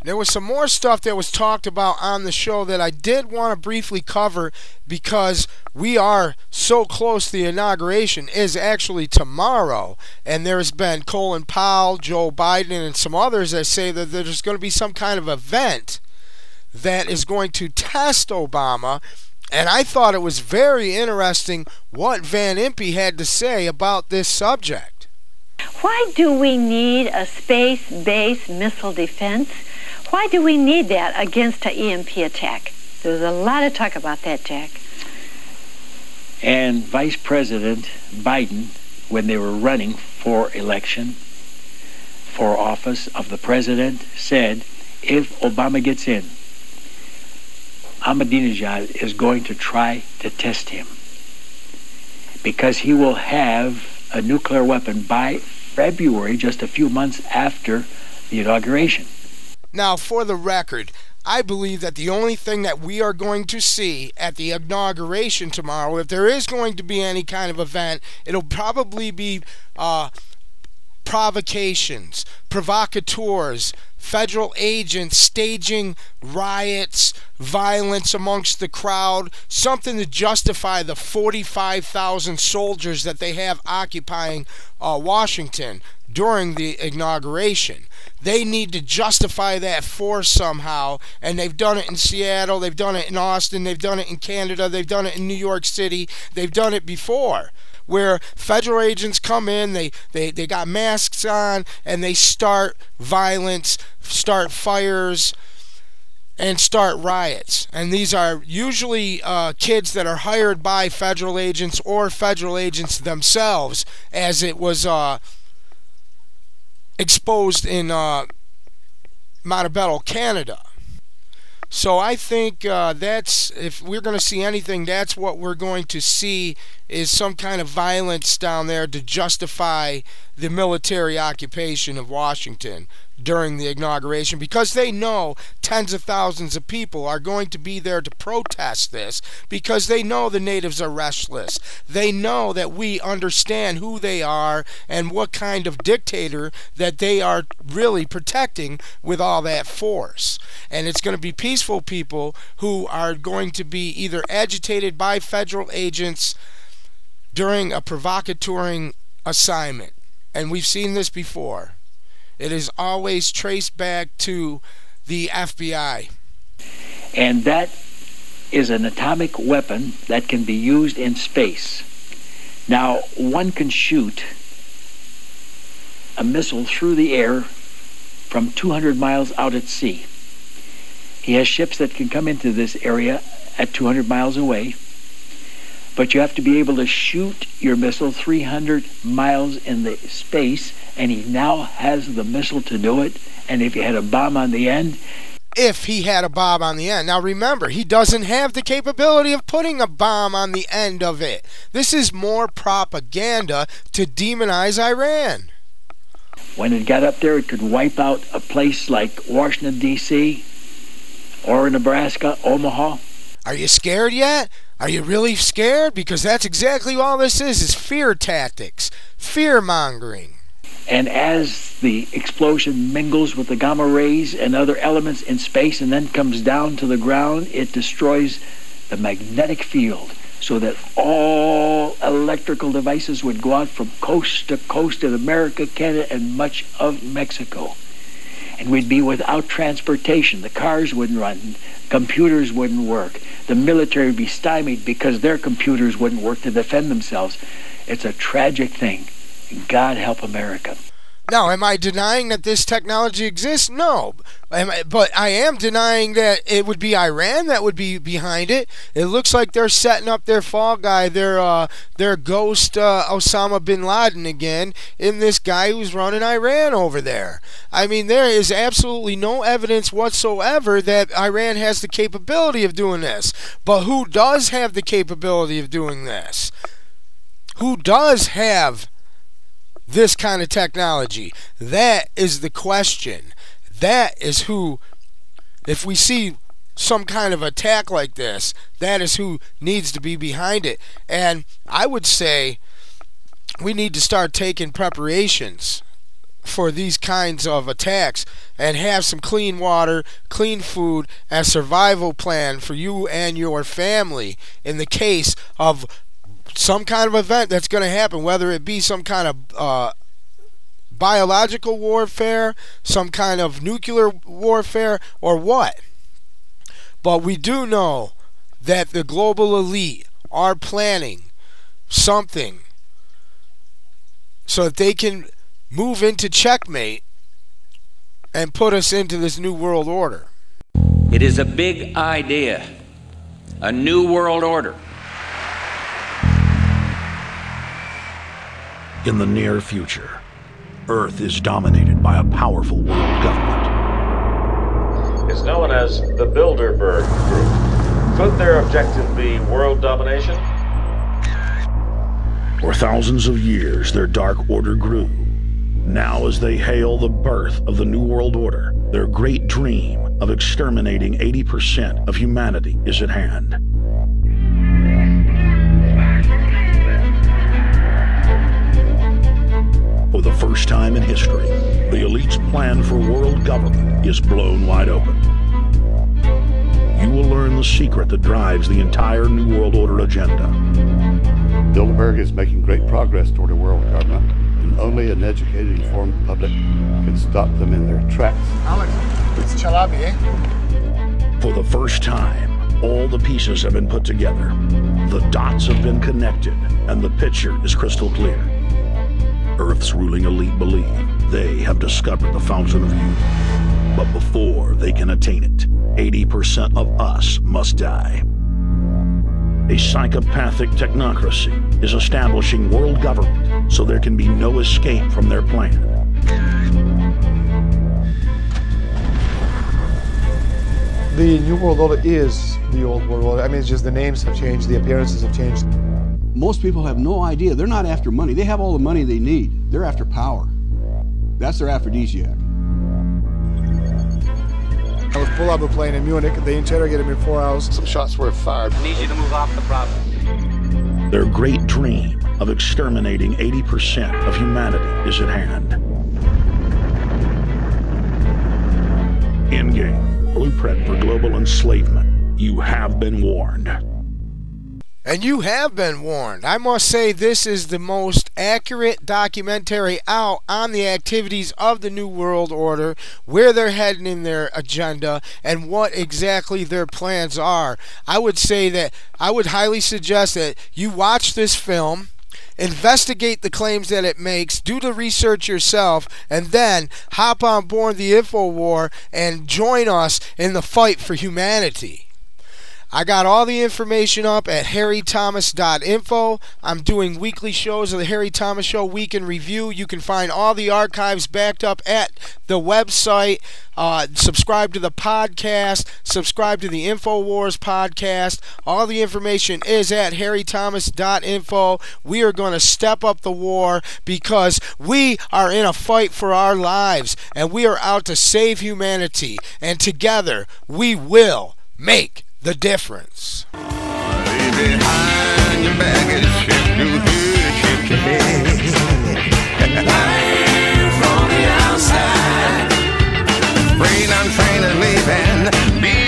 There was some more stuff that was talked about on the show that I did want to briefly cover because we are so close. The inauguration is actually tomorrow, and there's been Colin Powell, Joe Biden, and some others that say that there's going to be some kind of event that is going to test Obama. And I thought it was very interesting what Van Impe had to say about this subject. Why do we need a space-based missile defense? Why do we need that against an EMP attack? There's a lot of talk about that, Jack. And Vice President Biden, when they were running for election, for office of the president, said, if Obama gets in, Ahmadinejad is going to try to test him because he will have a nuclear weapon by February, just a few months after the inauguration. Now, for the record, I believe that the only thing that we are going to see at the inauguration tomorrow, if there is going to be any kind of event, it'll probably be provocations, provocateurs, federal agents staging riots, violence amongst the crowd, something to justify the 45,000 soldiers that they have occupying Washington during the inauguration. They need to justify that force somehow, and they've done it in Seattle, they've done it in Austin, they've done it in Canada, they've done it in New York City, they've done it before, where federal agents come in, they got masks on, and they start violence, start fires, and start riots. And these are usually kids that are hired by federal agents or federal agents themselves, as it was exposed in Montebello, Canada. So I think that's, if we're going to see anything, that's what we're going to see, is some kind of violence down there to justify the military occupation of Washington during the inauguration, because they know tens of thousands of people are going to be there to protest this, because they know the natives are restless. They know that we understand who they are and what kind of dictator that they are really protecting with all that force. And it's going to be peaceful people who are going to be either agitated by federal agents during a provocateuring assignment. And we've seen this before. It is always traced back to the FBI. And that is an atomic weapon that can be used in space. Now, one can shoot a missile through the air from 200 miles out at sea. He has ships that can come into this area at 200 miles away, but you have to be able to shoot your missile 300 miles in the space, and he now has the missile to do it. And if he had a bomb on the end... If he had a bomb on the end. Now remember, he doesn't have the capability of putting a bomb on the end of it. This is more propaganda to demonize Iran. When it got up there, it could wipe out a place like Washington, D.C., or Nebraska, Omaha. Are you scared yet? Are you really scared? Because that's exactly all this is fear tactics, fear-mongering. And as the explosion mingles with the gamma rays and other elements in space and then comes down to the ground, it destroys the magnetic field so that all electrical devices would go out from coast to coast in America, Canada, and much of Mexico. And we'd be without transportation. The cars wouldn't run. Computers wouldn't work. The military would be stymied because their computers wouldn't work to defend themselves. It's a tragic thing. God help America. Now, am I denying that this technology exists? No. But I am denying that it would be Iran that would be behind it. It looks like they're setting up their fall guy, their ghost Osama bin Laden again, in this guy who's running Iran over there. I mean, there is absolutely no evidence whatsoever that Iran has the capability of doing this. But who does have the capability of doing this? Who does have this kind of technology? That is the question. That is who, if we see some kind of attack like this, that is who needs to be behind it. And I would say we need to start taking preparations for these kinds of attacks and have some clean water, clean food, and survival plan for you and your family in the case of some kind of event that's going to happen, whether it be some kind of biological warfare, some kind of nuclear warfare, or what. But we do know that the global elite are planning something so that they can move into checkmate and put us into this new world order. It is a big idea, a new world order. In the near future, Earth is dominated by a powerful world government. It's known as the Bilderberg Group. Could their objective be world domination? For thousands of years, their dark order grew. Now, as they hail the birth of the New World Order, their great dream of exterminating 80% of humanity is at hand. For the first time in history, the elite's plan for world government is blown wide open. You will learn the secret that drives the entire New World Order agenda. Bilderberg is making great progress toward a world government, and only an educated, informed public can stop them in their tracks. Alex, it's Chalabi, eh? For the first time, all the pieces have been put together. The dots have been connected, and the picture is crystal clear. Earth's ruling elite believe they have discovered the fountain of youth. But before they can attain it, 80% of us must die. A psychopathic technocracy is establishing world government so there can be no escape from their plan. The New World Order is the old world order. I mean, it's just the names have changed, the appearances have changed. Most people have no idea. They're not after money. They have all the money they need. They're after power. That's their aphrodisiac. I was pulled out of a plane in Munich. They interrogated me for 4 hours. Some shots were fired. I need you to move off the property. Their great dream of exterminating 80% of humanity is at hand. Endgame, blueprint for global enslavement. You have been warned. And you have been warned. I must say this is the most accurate documentary out on the activities of the New World Order, where they're heading in their agenda, and what exactly their plans are. I would say that I would highly suggest that you watch this film, investigate the claims that it makes, do the research yourself, and then hop on board the InfoWar and join us in the fight for humanity. I got all the information up at harrythomas.info. I'm doing weekly shows of the Harry Thomas Show Week in Review. You can find all the archives backed up at the website. Subscribe to the podcast. Subscribe to the InfoWars podcast. All the information is at harrythomas.info. We are going to step up the war because we are in a fight for our lives, and we are out to save humanity. And together, we will make the difference. Behind your baggage, shift your head, shift your head. Life on the outside, brain on train and leaving.